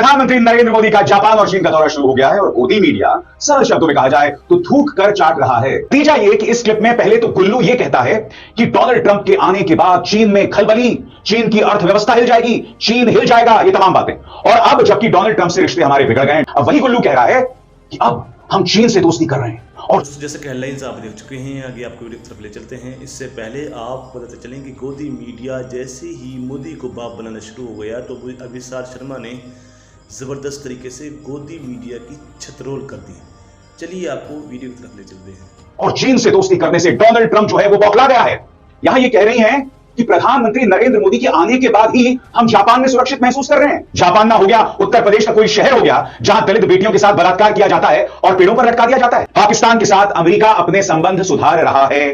प्रधानमंत्री नरेंद्र मोदी का जापान और चीन का दौरा शुरू हो गया है और गोदी मीडिया सरल शब्दों में कहा जाए तो थूक कर चाट रहा है। नतीजा ये कि इस क्लिप में पहले तो गुल्लू ये कहता है कि डोनाल्ड ट्रंप के आने के बाद चीन में खलबली, चीन की अर्थव्यवस्था हिल जाएगी, चीन हिल जाएगा, ये तमाम बातें। और अब जबकि डोनाल्ड ट्रंप से रिश्ते हमारे बिगड़ गए, अब वही गुल्लू कह रहा है कि अब हम चीन से दोस्ती कर रहे हैं। और जैसे कि हेडलाइंस आप देख चुके हैं, आगे आपको वीडियो की तरफ ले चलते हैं। इससे पहले आप पता चलें कि गोदी मीडिया जैसे ही मोदी को बाप बनाना शुरू हो गया तो अभिषेक शर्मा ने ज़बरदस्त तरीके से गोदी मीडिया की छतरोल कर दी। चलिए आपको वीडियो की तरफ ले चलते हैं। और चीन से दोस्ती करने से डोनाल्ड ट्रंप जो है वो बौखला गया है। यहां ये कह रही हैं कि प्रधानमंत्री नरेंद्र मोदी के आने के बाद ही हम जापान में सुरक्षित महसूस कर रहे हैं। जापान ना हो गया उत्तर प्रदेश का कोई शहर हो गया जहां दलित बेटियों के साथ बलात्कार किया जाता है और पेड़ों पर लटका दिया जाता है। पाकिस्तान के साथ अमेरिका अपने संबंध सुधार रहा है।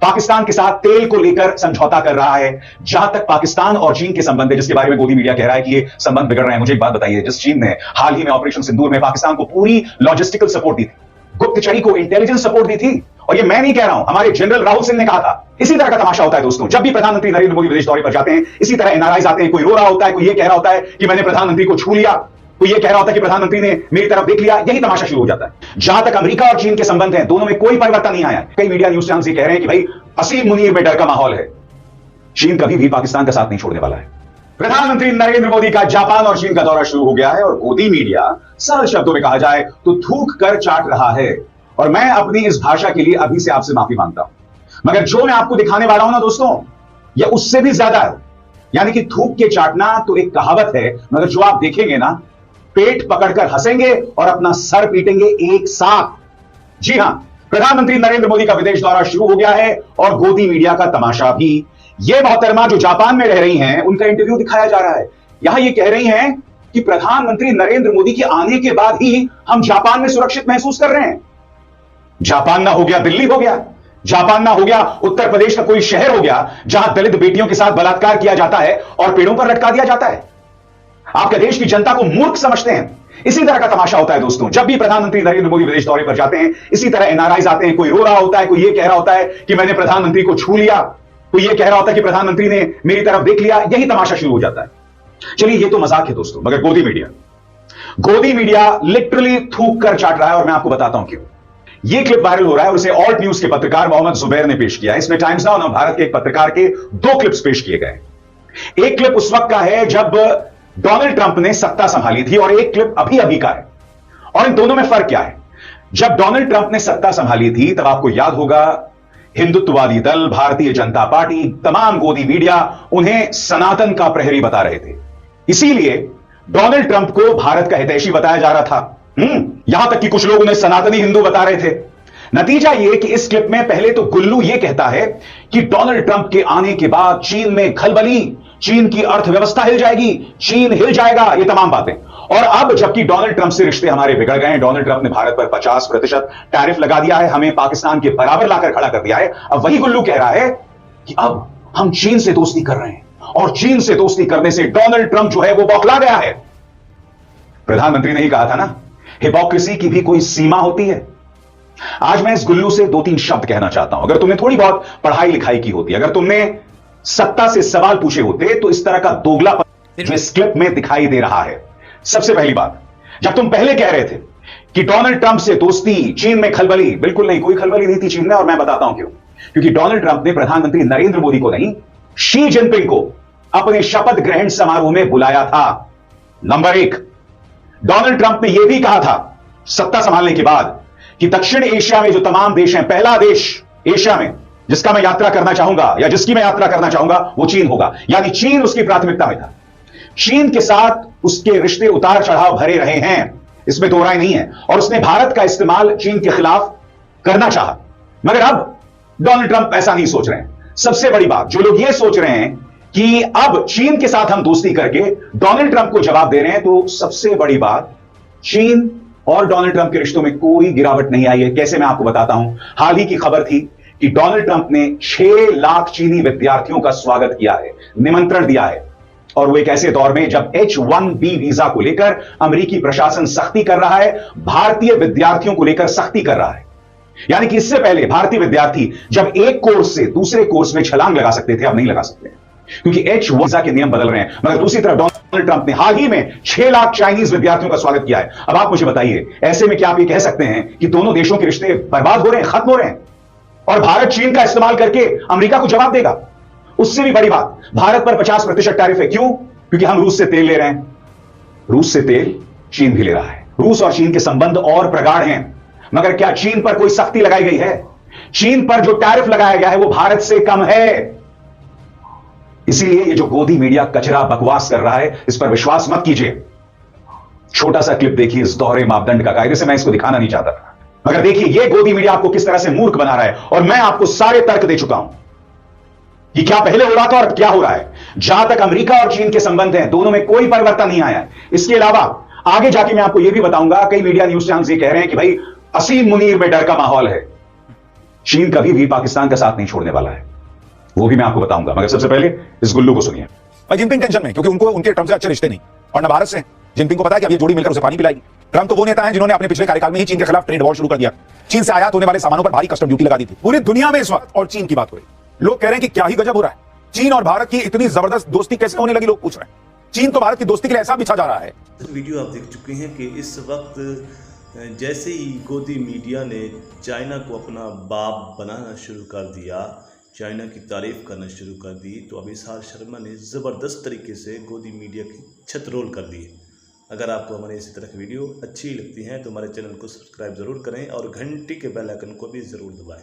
पाकिस्तान के साथ तेल को लेकर समझौता कर रहा है। जहां तक पाकिस्तान और चीन के संबंध है, जिसके बारे में गोदी मीडिया कह रहा है कि ये संबंध बिगड़ रहे हैं, मुझे एक बात बताइए, जिस चीन ने हाल ही में ऑपरेशन सिंदूर में पाकिस्तान को पूरी लॉजिस्टिकल सपोर्ट दी थी, गुप्तचरी को इंटेलिजेंस सपोर्ट दी थी, और ये मैं नहीं कह रहा हूं, हमारे जनरल राहुल सिंह ने कहा था। इसी तरह का तमाशा होता है दोस्तों, जब भी प्रधानमंत्री नरेंद्र मोदी विदेश दौरे पर जाते हैं, इसी तरह एनआरआईज आते हैं, कोई रो रहा होता है, कोई ये कह रहा होता है कि मैंने प्रधानमंत्री को छू लिया, कोई ये कह रहा होता है कि प्रधानमंत्री ने मेरी तरफ देख लिया, यही तमाशा शुरू हो जाता है। जहां तक अमेरिका और चीन के संबंध हैं, दोनों में कोई परिवर्तन नहीं आया। कई मीडिया न्यूज चैनल ये कह रहे हैं कि भाई असीम मुनीर में डर का माहौल है, चीन कभी भी पाकिस्तान का साथ नहीं छोड़ने वाला है। प्रधानमंत्री नरेंद्र मोदी का जापान और चीन का दौरा शुरू हो गया है और गोदी मीडिया सरल शब्दों में कहा जाए तो थूक कर चाट रहा है। और मैं अपनी इस भाषा के लिए अभी से आपसे माफी मांगता हूं, मगर जो मैं आपको दिखाने वाला हूं ना दोस्तों, यह उससे भी ज्यादा है। यानी कि थूक के चाटना तो एक कहावत है, मगर जो आप देखेंगे ना, पेट पकड़कर हंसेंगे और अपना सर पीटेंगे एक साथ। जी हां, प्रधानमंत्री नरेंद्र मोदी का विदेश दौरा शुरू हो गया है और गोदी मीडिया का तमाशा भी। यह मोहतरमा जो जापान में रह रही हैं, उनका इंटरव्यू दिखाया जा रहा है। यहां ये कह रही हैं कि प्रधानमंत्री नरेंद्र मोदी के आने के बाद ही हम जापान में सुरक्षित महसूस कर रहे हैं। जापान ना हो गया दिल्ली हो गया, जापान ना हो गया उत्तर प्रदेश का कोई शहर हो गया जहां दलित बेटियों के साथ बलात्कार किया जाता है और पेड़ों पर लटका दिया जाता है। आपके देश की जनता को मूर्ख समझते हैं। इसी तरह का तमाशा होता है दोस्तों, जब भी प्रधानमंत्री नरेंद्र मोदी विदेश दौरे पर जाते हैं, इसी तरह एनआरआईज आते हैं, कोई रो रहा होता है, कोई ये कह रहा होता है कि मैंने प्रधानमंत्री को छू लिया, कोई ये कह रहा होता है कि प्रधानमंत्री ने मेरी तरफ देख लिया, यही तमाशा शुरू हो जाता है। चलिए ये तो मजाक है दोस्तों, मगर गोदी मीडिया लिटरली थूक कर चाट रहा है और मैं आपको बताता हूं क्यों। ये क्लिप वायरल हो रहा है और इसे ऑल्ट न्यूज के पत्रकार मोहम्मद जुबैर ने पेश किया। इसमें टाइम्स नाउ भारत के एक पत्रकार के 2 क्लिप्स पेश किए गए। एक क्लिप उस वक्त का है जब डोनाल्ड ट्रंप ने सत्ता संभाली थी और एक क्लिप अभी अभी का है। और इन दोनों में फर्क क्या है? जब डोनाल्ड ट्रंप ने सत्ता संभाली थी तब आपको याद होगा हिंदुत्ववादी दल, भारतीय जनता पार्टी, तमाम गोदी मीडिया उन्हें सनातन का प्रहरी बता रहे थे। इसीलिए डोनाल्ड ट्रंप को भारत का हितैषी बताया जा रहा था। यहां तक कि कुछ लोग उन्हें सनातनी हिंदू बता रहे थे। नतीजा यह कि इस क्लिप में पहले तो गुल्लू यह कहता है कि डोनाल्ड ट्रंप के आने के बाद चीन में खलबली, चीन की अर्थव्यवस्था हिल जाएगी, चीन हिल जाएगा, ये तमाम बातें। और अब जबकि डोनाल्ड ट्रंप से रिश्ते हमारे बिगड़ गए हैं, डोनाल्ड ट्रंप ने भारत पर 50% टैरिफ लगा दिया है, हमें पाकिस्तान के बराबर लाकर खड़ा कर दिया है। अब वही गुल्लू कह रहा है कि अब हम चीन से दोस्ती कर रहे हैं और चीन से दोस्ती करने से डोनाल्ड ट्रंप जो है वो बौखला गया है। प्रधानमंत्री ने ही कहा था ना, हिपोक्रेसी की भी कोई सीमा होती है। आज मैं इस गुल्लू से 2-3 शब्द कहना चाहता हूं। अगर तुमने थोड़ी बहुत पढ़ाई लिखाई की होती, अगर तुमने सत्ता से सवाल पूछे होते, तो इस तरह का दोगलापन जो इस क्लिप में दिखाई दे रहा है। सबसे पहली बात, जब तुम पहले कह रहे थे कि डोनाल्ड ट्रंप से दोस्ती, चीन में खलबली, बिल्कुल नहीं, कोई खलबली नहीं थी चीन में। और मैं बताता हूं क्यों। क्योंकि डोनाल्ड ट्रंप ने प्रधानमंत्री नरेंद्र मोदी को नहीं, शी जिनपिंग को अपने शपथ ग्रहण समारोह में बुलाया था। नंबर 1, डोनाल्ड ट्रंप ने यह भी कहा था सत्ता संभालने के बाद कि दक्षिण एशिया में जो तमाम देश हैं, पहला देश एशिया में जिसका मैं यात्रा करना चाहूंगा या जिसकी मैं यात्रा करना चाहूंगा वो चीन होगा। यानी चीन उसकी प्राथमिकता में था। चीन के साथ उसके रिश्ते उतार चढ़ाव भरे रहे हैं, इसमें दो राय नहीं है। और उसने भारत का इस्तेमाल चीन के खिलाफ करना चाहा। मगर अब डोनाल्ड ट्रंप ऐसा नहीं सोच रहे हैं। सबसे बड़ी बात, जो लोग ये सोच रहे हैं कि अब चीन के साथ हम दोस्ती करके डोनाल्ड ट्रंप को जवाब दे रहे हैं, तो सबसे बड़ी बात, चीन और डोनाल्ड ट्रंप के रिश्तों में कोई गिरावट नहीं आई है। कैसे, मैं आपको बताता हूं। हाल ही की खबर थी कि डोनाल्ड ट्रंप ने 6 लाख चीनी विद्यार्थियों का स्वागत किया है, निमंत्रण दिया है। और वो एक ऐसे दौर में जब H-1B वीजा को लेकर अमेरिकी प्रशासन सख्ती कर रहा है, भारतीय विद्यार्थियों को लेकर सख्ती कर रहा है। यानी कि इससे पहले भारतीय विद्यार्थी जब एक कोर्स से दूसरे कोर्स में छलांग लगा सकते थे, अब नहीं लगा सकते, क्योंकि H-1 वीजा के नियम बदल रहे हैं। मगर दूसरी तरफ डोनाल्ड ट्रंप ने हाल ही में 6 लाख चाइनीज विद्यार्थियों का स्वागत किया है। अब आप मुझे बताइए, ऐसे में क्या आप ये कह सकते हैं कि दोनों देशों के रिश्ते बर्बाद हो रहे हैं, खत्म हो रहे हैं, और भारत चीन का इस्तेमाल करके अमेरिका को जवाब देगा? उससे भी बड़ी बात, भारत पर 50% टैरिफ है। क्यों? क्योंकि हम रूस से तेल ले रहे हैं। रूस से तेल चीन भी ले रहा है। रूस और चीन के संबंध और प्रगाढ़ हैं, मगर क्या चीन पर कोई सख्ती लगाई गई है? चीन पर जो टैरिफ लगाया गया है वो भारत से कम है। इसीलिए ये जो गोदी मीडिया कचरा बकवास कर रहा है, इस पर विश्वास मत कीजिए। छोटा सा क्लिप देखिए इस दोहरे मापदंड का। कायदे से मैं इसको दिखाना नहीं चाहता था, मगर देखिए ये गोदी मीडिया आपको किस तरह से मूर्ख बना रहा है, और मैं आपको सारे तर्क दे चुका हूं कि क्या पहले हो रहा था और क्या हो रहा है। जहां तक अमेरिका और चीन के संबंध हैं, दोनों में कोई परिवर्तन नहीं आया है। इसके अलावा आगे जाके मैं आपको यह भी बताऊंगा, कई मीडिया न्यूज चैनल्स ये कह रहे हैं कि भाई असीम मुनीर में डर का माहौल है। चीन कभी भी पाकिस्तान का साथ नहीं छोड़ने वाला है, वो भी मैं आपको बताऊंगा, मगर सबसे पहले इस गुल्लू को सुनिए। भाई जिनपिंग टेंशन में, क्योंकि उनको उनके ट्रंप से अच्छे रिश्ते नहीं, और न भारत से। जिनपिंग को पता है कि अब ये जोड़ी मिलकर उसे पानी पिलाएगी। ट्रंप तो वो नेता हैं जिन्होंने अपने पिछले कार्यकाल में ही चीन के खिलाफ ट्रेड वॉर शुरू कर दिया। चीन से आयात होने वाले सामानों पर भारी कस्टम ड्यूटी लगा दी थी। पूरी दुनिया में इस वक्त और चीन की बात हो रही। लोग कह रहे हैं कि क्या ही गजब हो रहा है, चीन और भारत की इतनी जबरदस्त दोस्ती कैसे होने लगी। लोग पूछ रहे हैं चीन तो भारत की दोस्ती के लिए ऐसा बिछा जा रहा है। वीडियो आप देख चुके हैं कि इस वक्त जैसे ही गोदी मीडिया ने चाइना को अपना बाप बनाना शुरू कर दिया, चाइना की तारीफ करना शुरू कर दी, तो अभिसार शर्मा ने ज़बरदस्त तरीके से गोदी मीडिया की छत रोल कर दी। अगर आपको हमारे इसी तरह की वीडियो अच्छी लगती हैं तो हमारे चैनल को सब्सक्राइब ज़रूर करें और घंटी के बेल आइकन को भी ज़रूर दबाएं।